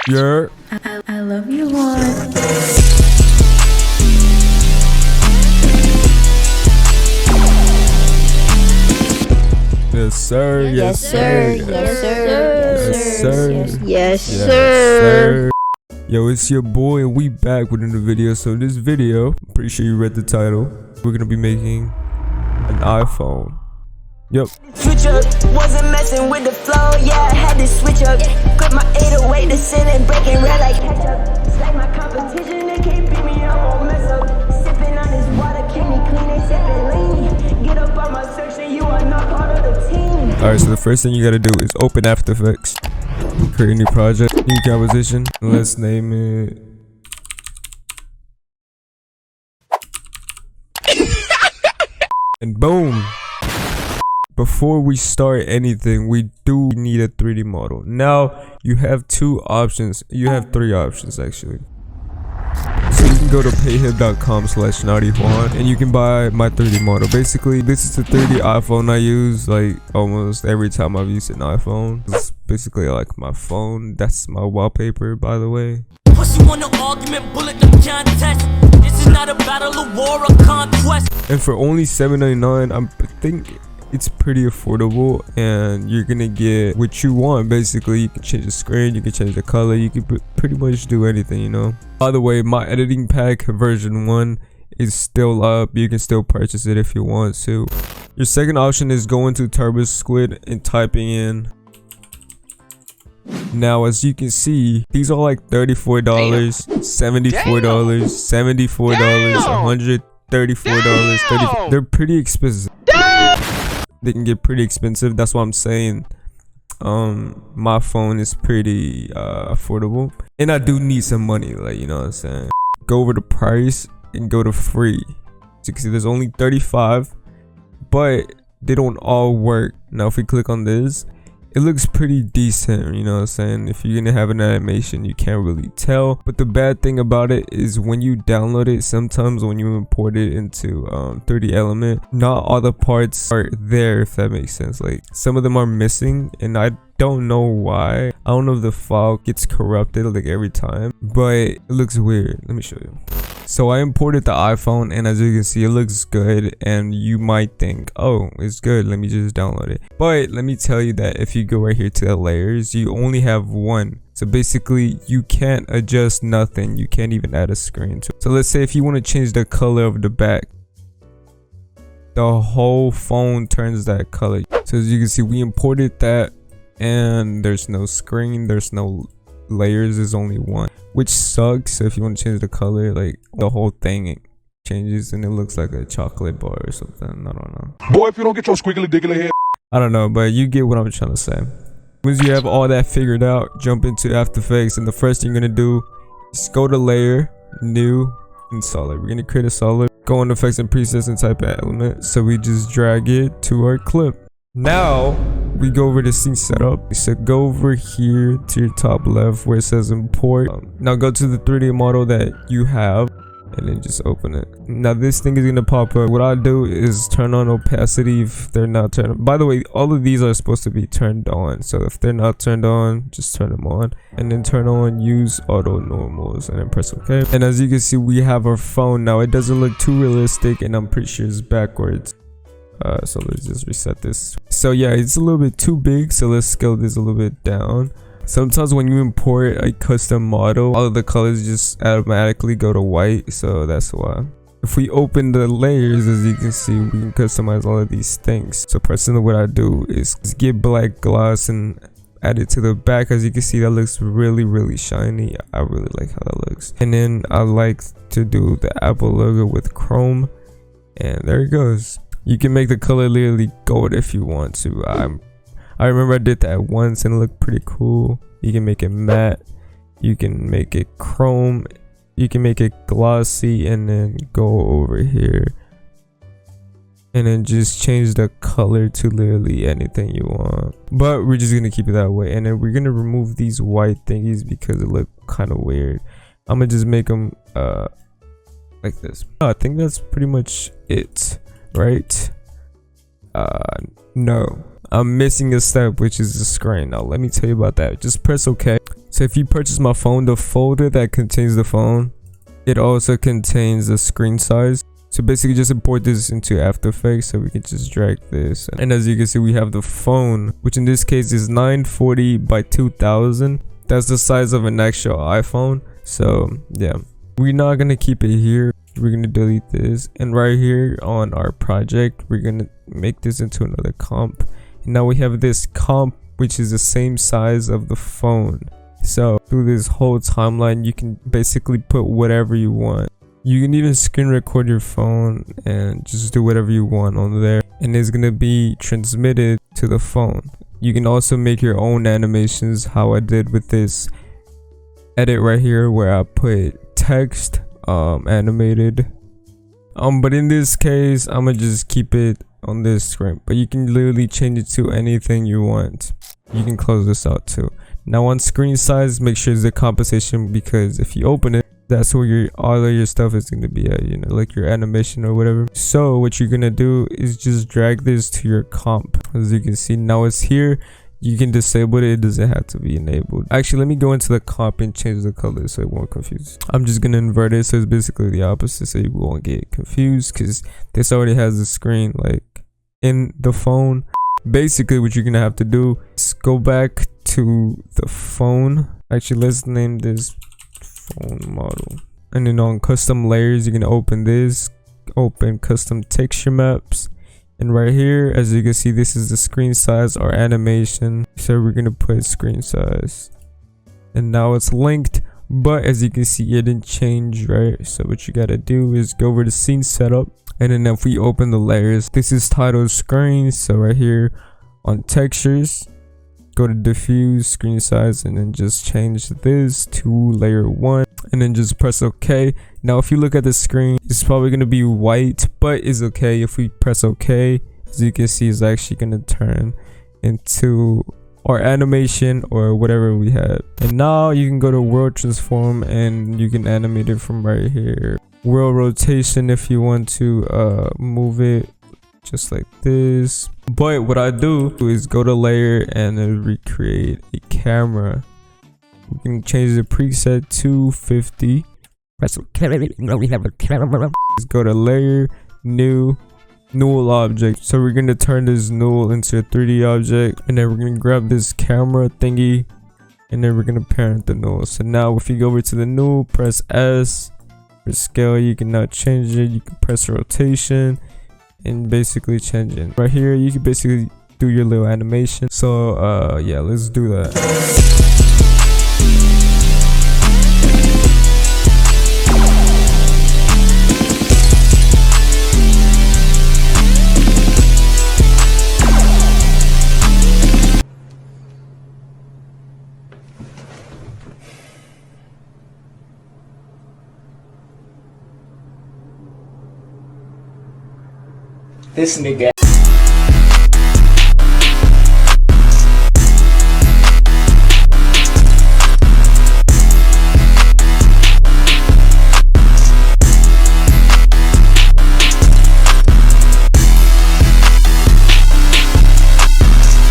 Yeah. I love you, Juan. Yes, sir. Yes, sir. Yes, sir. Yes, sir. Yes, sir. Yo, it's your boy, and we back with another video. So this video, I'm pretty sure you read the title. We're gonna be making an iPhone. Yep. Switch up, wasn't messing with the flow, yeah, I had to switch up. Quit my 808 to sit and breaking red like ketchup. It's like my competition, they can't beat me, I won't mess up. Sipping on this water, keep me clean, they sipping lean. Get up on my section, you are not part of the team. Alright, so the first thing you gotta do is open After Effects. Create a new project, new composition. Let's name it. And boom. Before we start anything, we do need a 3D model. Now you have two options. You have three options actually. So you can go to payhip.com/NaughtyyJuan and you can buy my 3D model. Basically, this is the 3D iPhone I use like almost every time I've used an iPhone. It's basically like my phone. That's my wallpaper, by the way. Pussy want no argument, bullet them contest. This is not a battle of war or conquest. And for only $7.99, I think it's pretty affordable, and you're gonna get what you want. Basically, you can change the screen, you can change the color, you can pretty much do anything, you know. By the way, my editing pack version 1 is still up. You can still purchase it if you want to. Your second option is going to Turbo Squid and typing in. Now, as you can see, these are like $34, $74, $74, $134, they're pretty expensive. They can get pretty expensive. That's what I'm saying. My phone is pretty affordable, and I do need some money, like, you know what I'm saying. Go over the price and go to free. So you can see there's only 35, but they don't all work. Now if we click on this, it looks pretty decent, you know what I'm saying. If you're gonna have an animation, you can't really tell. But the bad thing about it is when you download it, sometimes when you import it into 3D Element, not all the parts are there, if that makes sense. Like, some of them are missing, and I don't know why. I don't know if the file gets corrupted like every time, but it looks weird. Let me show you. So I imported the iPhone, and as you can see, it looks good, and you might think, oh, it's good, let me just download it. But let me tell you that if you go right here to the layers, you only have one. So basically, you can't adjust nothing. You can't even add a screen to it. So let's say if you want to change the color of the back, the whole phone turns that color. So as you can see, we imported that, and there's no screen, there's no layers, there's only one, which sucks. So if you want to change the color, like, the whole thing changes and it looks like a chocolate bar or something. I don't know. Boy, if you don't get your squiggly diggly head. I don't know, but you get what I'm trying to say. Once you have all that figured out, jump into After Effects, and the first thing you're gonna do is go to Layer, New, and Solid. We're gonna create a solid. Go on Effects and Presets and type Element. So we just drag it to our clip. Now we go over to Scene Setup. So go over here to your top left where it says Import. Now go to the 3D model that you have, and then just open it. Now this thing is gonna pop up. What I do is turn on opacity if they're not turned on. By the way, all of these are supposed to be turned on, so if they're not turned on, just turn them on, and then turn on use auto normals, and then press OK. And as you can see, we have our phone now. It doesn't look too realistic, and I'm pretty sure it's backwards. So let's just reset this. So yeah, it's a little bit too big, so let's scale this a little bit down. Sometimes when you import a custom model, all of the colors just automatically go to white, so that's why. If we open the layers, as you can see, we can customize all of these things. So personally, what I do is get black gloss and add it to the back. As you can see, that looks really shiny. I really like how that looks. And then I like to do the Apple logo with chrome, and there it goes. You can make the color literally gold if you want to. I remember I did that once and it looked pretty cool. You can make it matte, you can make it chrome, you can make it glossy, and then go over here and then just change the color to literally anything you want. But we're just gonna keep it that way, and then we're gonna remove these white thingies because it look kind of weird. I'm gonna just make them like this. I think that's pretty much it, right? No, I'm missing a step, which is the screen. Now let me tell you about that. Just press OK. So if you purchase my phone, the folder that contains the phone, it also contains the screen size. So basically just import this into After Effects, so we can just drag this. And as you can see, we have the phone, which in this case is 940 by 2000. That's the size of an actual iPhone. So yeah, we're not gonna keep it here. We're gonna delete this, and right here on our project, we're gonna make this into another comp. And now we have this comp, which is the same size of the phone. So through this whole timeline, you can basically put whatever you want. You can even screen record your phone and just do whatever you want on there, and it's gonna be transmitted to the phone. You can also make your own animations, how I did with this edit right here, where I put text animated. But in this case, I'm gonna just keep it on this screen, but you can literally change it to anything you want. You can close this out too. Now on screen size, make sure it's the composition, because if you open it, that's where all of your stuff is going to be at, you know, like your animation or whatever. So what you're going to do is just drag this to your comp. As you can see, now it's here. You can disable it. It doesn't have to be enabled. Actually, let me go into the comp and change the color so it won't confuse. I'm just going to invert it, so it's basically the opposite, so you won't get confused, because this already has the screen like in the phone. Basically what you're going to have to do is go back to the phone. Actually, let's name this phone model, and then on custom layers, you're gonna open this, open custom texture maps, and right here, as you can see, this is the screen size or animation. So we're gonna put screen size, and now it's linked, but as you can see, it didn't change, right? So what you gotta do is go over to scene setup, and then if we open the layers, this is titled screen. So right here on textures, go to diffuse, screen size, and then just change this to layer 1, and then just press OK. Now if you look at the screen, it's probably going to be white, but it's okay. If we press OK, as you can see, it's actually going to turn into our animation or whatever we had. And now you can go to world transform, and you can animate it from right here. World rotation, if you want to move it just like this. But what I do is go to layer and then recreate a camera. We can change the preset to 50. Press OK. Now we have a camera. Let's go to layer, new, null object. So we're gonna turn this null into a 3D object, and then we're gonna grab this camera thingy, and then we're gonna parent the null. So now if you go over to the null, press S. For scale, you can now change it. You can press rotation and basically change it. Right here, you can basically do your little animation. So yeah, let's do that. This nigga